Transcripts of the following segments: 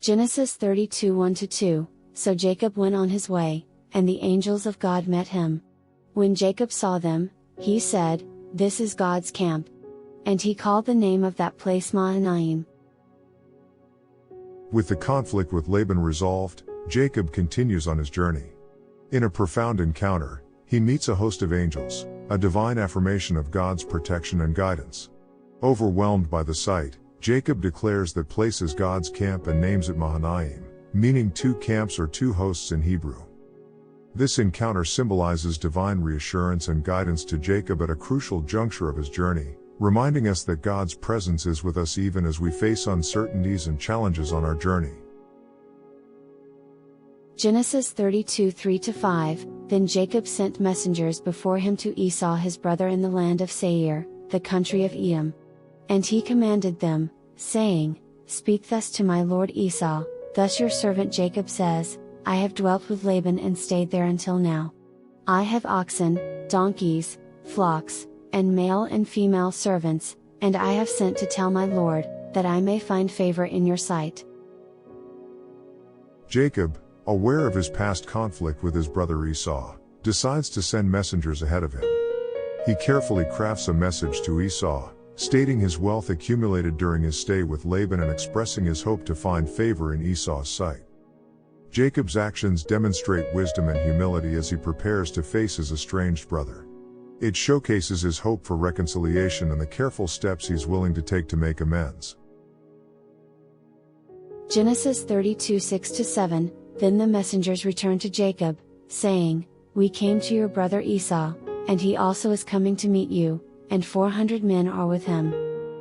Genesis 32 1-2. So Jacob went on his way, and the angels of God met him. When Jacob saw them, he said, "This is God's camp." And he called the name of that place Mahanaim. With the conflict with Laban resolved, Jacob continues on his journey. In a profound encounter, he meets a host of angels, a divine affirmation of God's protection and guidance. Overwhelmed by the sight, Jacob declares that place is God's camp and names it Mahanaim, meaning two camps or two hosts in Hebrew. This encounter symbolizes divine reassurance and guidance to Jacob at a crucial juncture of his journey, reminding us that God's presence is with us even as we face uncertainties and challenges on our journey. Genesis 32 3-5. Then Jacob sent messengers before him to Esau his brother in the land of Seir, the country of Edom. And he commanded them, saying, "Speak thus to my lord Esau, thus your servant Jacob says, I have dwelt with Laban and stayed there until now. I have oxen, donkeys, flocks, and male and female servants, and I have sent to tell my lord, that I may find favor in your sight." Jacob, aware of his past conflict with his brother Esau, decides to send messengers ahead of him. He carefully crafts a message to Esau, stating his wealth accumulated during his stay with Laban and expressing his hope to find favor in Esau's sight. Jacob's actions demonstrate wisdom and humility as he prepares to face his estranged brother. It showcases his hope for reconciliation and the careful steps he's willing to take to make amends. Genesis 32 6-7. Then the messengers returned to Jacob, saying, "We came to your brother Esau, and he also is coming to meet you, and 400 men are with him."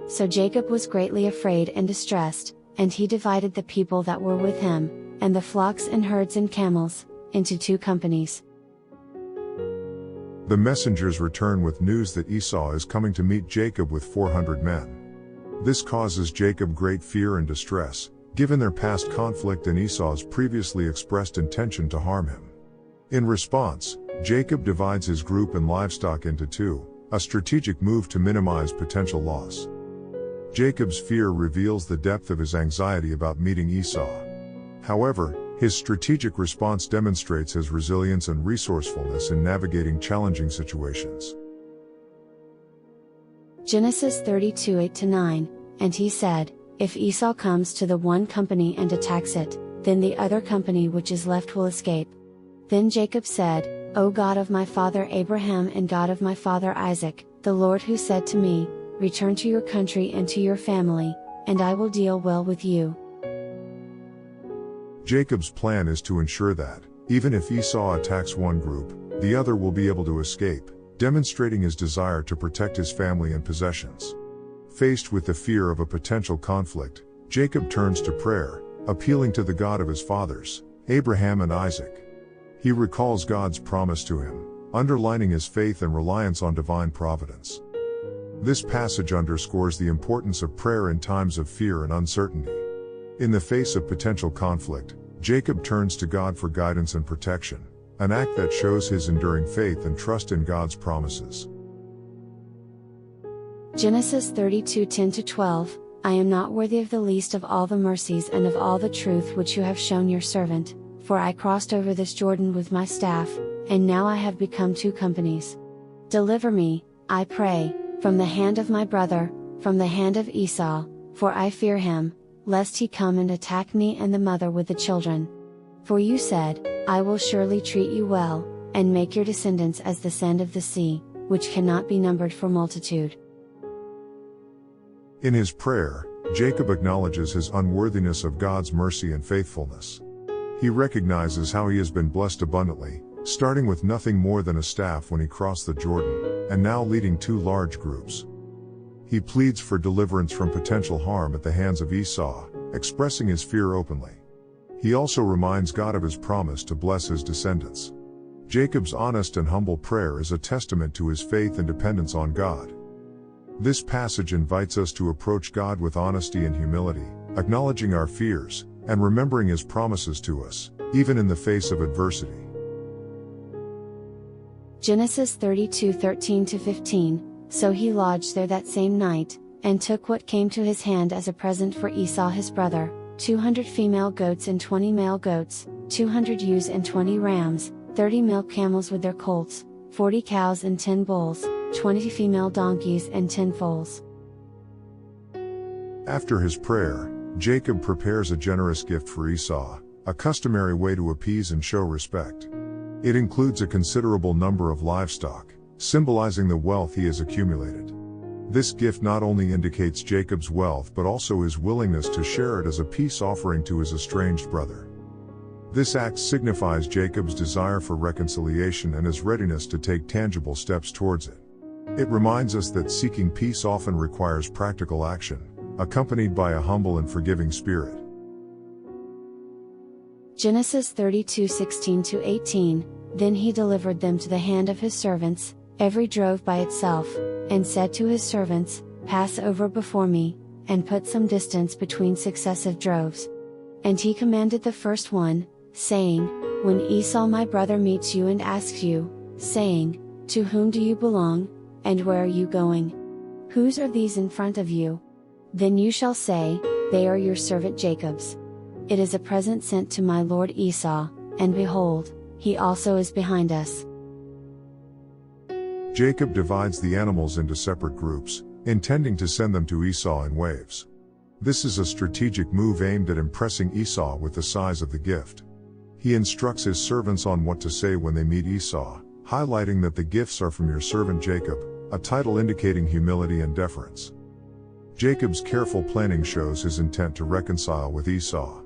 So Jacob was greatly afraid and distressed, and he divided the people that were with him, and the flocks and herds and camels, into two companies. The messengers return with news that Esau is coming to meet Jacob with 400 men. This causes Jacob great fear and distress, given their past conflict and Esau's previously expressed intention to harm him. In response, Jacob divides his group and livestock into two, a strategic move to minimize potential loss. Jacob's fear reveals the depth of his anxiety about meeting Esau. However, his strategic response demonstrates his resilience and resourcefulness in navigating challenging situations. Genesis 32 8-9. And he said, "If Esau comes to the one company and attacks it, then the other company which is left will escape." Then Jacob said, "O God of my father Abraham and God of my father Isaac, the Lord who said to me, 'Return to your country and to your family, and I will deal well with you.'" Jacob's plan is to ensure that, even if Esau attacks one group, the other will be able to escape, demonstrating his desire to protect his family and possessions. Faced with the fear of a potential conflict, Jacob turns to prayer, appealing to the God of his fathers, Abraham and Isaac. He recalls God's promise to him, underlining his faith and reliance on divine providence. This passage underscores the importance of prayer in times of fear and uncertainty. In the face of potential conflict, Jacob turns to God for guidance and protection, an act that shows his enduring faith and trust in God's promises. Genesis 32 10-12. I am not worthy of the least of all the mercies and of all the truth which you have shown your servant, for I crossed over this Jordan with my staff, and now I have become two companies. Deliver me, I pray, from the hand of my brother, from the hand of Esau, for I fear him, lest he come and attack me and the mother with the children. For you said, I will surely treat you well, and make your descendants as the sand of the sea, which cannot be numbered for multitude. In his prayer, Jacob acknowledges his unworthiness of God's mercy and faithfulness. He recognizes how he has been blessed abundantly, starting with nothing more than a staff when he crossed the Jordan, and now leading two large groups. He pleads for deliverance from potential harm at the hands of Esau, expressing his fear openly. He also reminds God of his promise to bless his descendants. Jacob's honest and humble prayer is a testament to his faith and dependence on God. This passage invites us to approach God with honesty and humility, acknowledging our fears, and remembering his promises to us, even in the face of adversity. Genesis 32 13-15. So he lodged there that same night, and took what came to his hand as a present for Esau his brother, 200 female goats and 20 male goats, 200 ewes and 20 rams, 30 milk camels with their colts, 40 cows and 10 bulls, 20 female donkeys and 10 foals. After his prayer, Jacob prepares a generous gift for Esau, a customary way to appease and show respect. It includes a considerable number of livestock, symbolizing the wealth he has accumulated. This gift not only indicates Jacob's wealth but also his willingness to share it as a peace offering to his estranged brother. This act signifies Jacob's desire for reconciliation and his readiness to take tangible steps towards it. It reminds us that seeking peace often requires practical action, accompanied by a humble and forgiving spirit. Genesis 32:16-18, Then he delivered them to the hand of his servants, every drove by itself, and said to his servants, Pass over before me, and put some distance between successive droves. And he commanded the first one, saying, When Esau my brother meets you and asks you, saying, To whom do you belong, and where are you going? Whose are these in front of you? Then you shall say, They are your servant Jacob's. It is a present sent to my lord Esau, and behold, he also is behind us. Jacob divides the animals into separate groups, intending to send them to Esau in waves. This is a strategic move aimed at impressing Esau with the size of the gift. He instructs his servants on what to say when they meet Esau, highlighting that the gifts are from your servant Jacob, a title indicating humility and deference. Jacob's careful planning shows his intent to reconcile with Esau.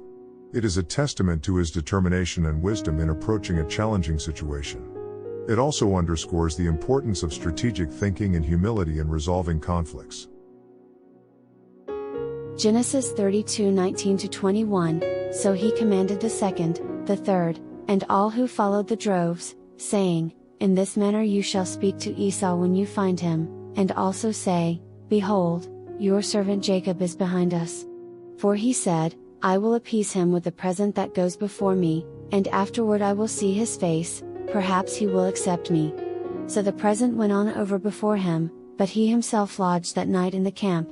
It is a testament to his determination and wisdom in approaching a challenging situation. It also underscores the importance of strategic thinking and humility in resolving conflicts. Genesis 32:19-21, So he commanded the second, the third, and all who followed the droves, saying, In this manner you shall speak to Esau when you find him, and also say, Behold, your servant Jacob is behind us. For he said, I will appease him with the present that goes before me, and afterward I will see his face, perhaps he will accept me. So the present went on over before him, but he himself lodged that night in the camp.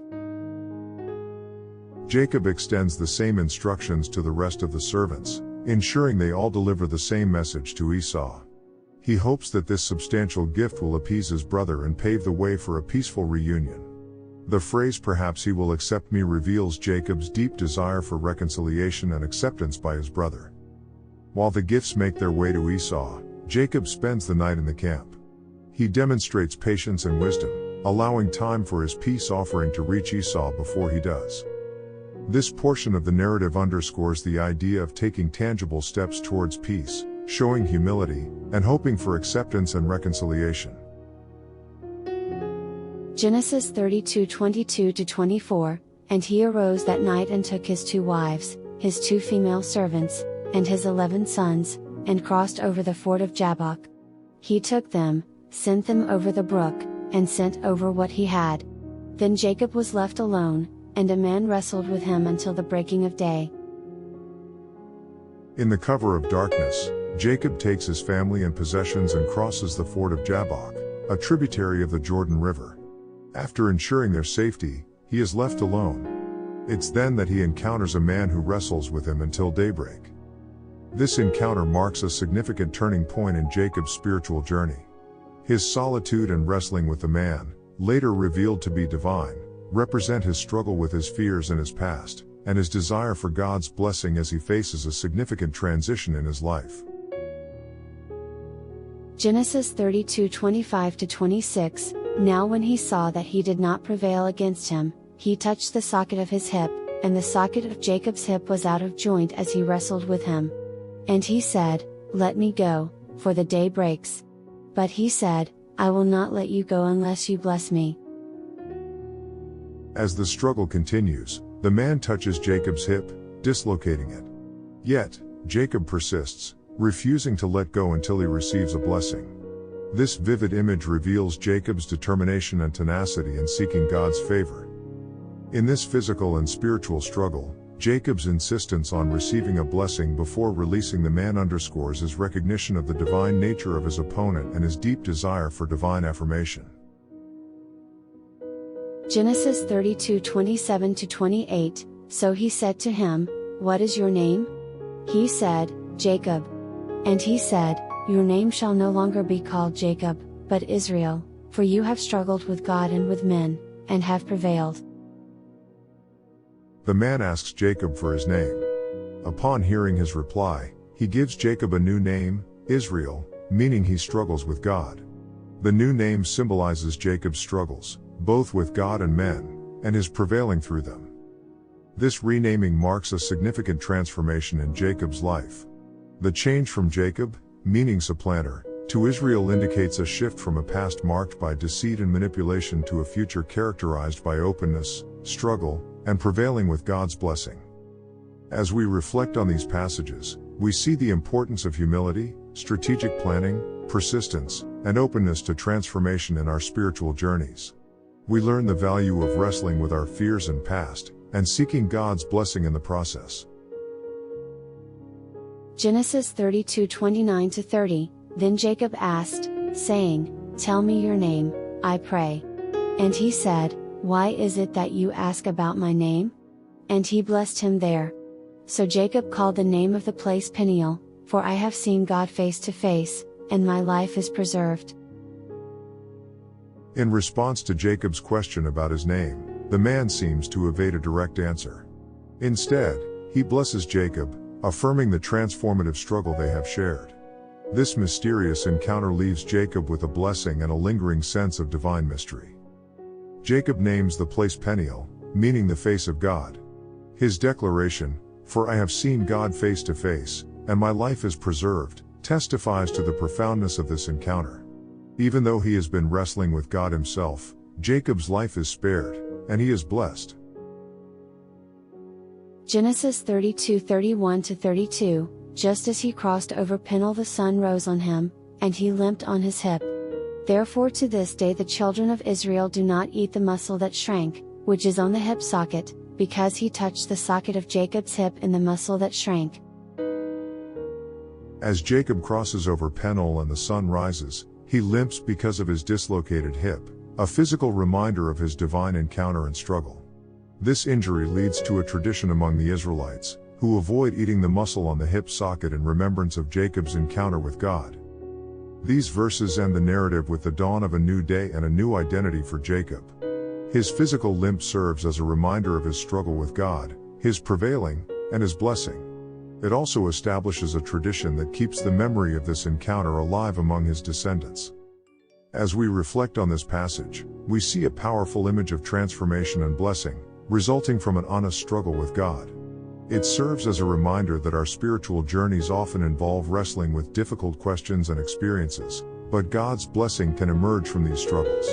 Jacob extends the same instructions to the rest of the servants, ensuring they all deliver the same message to Esau. He hopes that this substantial gift will appease his brother and pave the way for a peaceful reunion. The phrase "perhaps he will accept me" reveals Jacob's deep desire for reconciliation and acceptance by his brother. While the gifts make their way to Esau, Jacob spends the night in the camp. He demonstrates patience and wisdom, allowing time for his peace offering to reach Esau before he does. This portion of the narrative underscores the idea of taking tangible steps towards peace, showing humility, and hoping for acceptance and reconciliation. Genesis 32:22-24, And he arose that night and took his 2 wives, his 2 female servants, and his 11 sons, and crossed over the ford of Jabbok. He took them, sent them over the brook, and sent over what he had. Then Jacob was left alone, and a man wrestled with him until the breaking of day. In the cover of darkness, Jacob takes his family and possessions and crosses the ford of Jabbok, a tributary of the Jordan River. After ensuring their safety, he is left alone. It's then that he encounters a man who wrestles with him until daybreak. This encounter marks a significant turning point in Jacob's spiritual journey. His solitude and wrestling with the man, later revealed to be divine, represent his struggle with his fears and his past, and his desire for God's blessing as he faces a significant transition in his life. Genesis 32:25-26, Now when he saw that he did not prevail against him, he touched the socket of his hip, and the socket of Jacob's hip was out of joint as he wrestled with him. And he said, Let me go, for the day breaks. But he said, I will not let you go unless you bless me. As the struggle continues, the man touches Jacob's hip, dislocating it. Yet, Jacob persists, refusing to let go until he receives a blessing. This vivid image reveals Jacob's determination and tenacity in seeking God's favor. In this physical and spiritual struggle, Jacob's insistence on receiving a blessing before releasing the man underscores his recognition of the divine nature of his opponent and his deep desire for divine affirmation. Genesis 32:27-28, So he said to him, "What is your name?" He said, "Jacob." And he said, "Your name shall no longer be called Jacob, but Israel, for you have struggled with God and with men, and have prevailed." The man asks Jacob for his name. Upon hearing his reply, he gives Jacob a new name, Israel, meaning he struggles with God. The new name symbolizes Jacob's struggles, both with God and men, and his prevailing through them. This renaming marks a significant transformation in Jacob's life. The change from Jacob, meaning supplanter, to Israel indicates a shift from a past marked by deceit and manipulation to a future characterized by openness, struggle, and prevailing with God's blessing. As we reflect on these passages, we see the importance of humility, strategic planning, persistence, and openness to transformation in our spiritual journeys. We learn the value of wrestling with our fears and past, and seeking God's blessing in the process. Genesis 32:29-30, Then Jacob asked, saying, "Tell me your name, I pray." And he said, "Why is it that you ask about my name?" And he blessed him there. So Jacob called the name of the place Peniel, for I have seen God face to face, and my life is preserved. In response to Jacob's question about his name, the man seems to evade a direct answer. Instead, he blesses Jacob, affirming the transformative struggle they have shared. This mysterious encounter leaves Jacob with a blessing and a lingering sense of divine mystery. Jacob names the place Peniel, meaning the face of God. His declaration, "For I have seen God face to face, and my life is preserved," testifies to the profoundness of this encounter. Even though he has been wrestling with God himself, Jacob's life is spared, and he is blessed. Genesis 32:31-32, Just as he crossed over Peniel the sun rose on him, and he limped on his hip. Therefore to this day the children of Israel do not eat the muscle that shrank, which is on the hip socket, because he touched the socket of Jacob's hip in the muscle that shrank. As Jacob crosses over Peniel and the sun rises, he limps because of his dislocated hip, a physical reminder of his divine encounter and struggle. This injury leads to a tradition among the Israelites, who avoid eating the muscle on the hip socket in remembrance of Jacob's encounter with God. These verses end the narrative with the dawn of a new day and a new identity for Jacob. His physical limp serves as a reminder of his struggle with God, his prevailing, and his blessing. It also establishes a tradition that keeps the memory of this encounter alive among his descendants. As we reflect on this passage, we see a powerful image of transformation and blessing, resulting from an honest struggle with God. It serves as a reminder that our spiritual journeys often involve wrestling with difficult questions and experiences, but God's blessing can emerge from these struggles.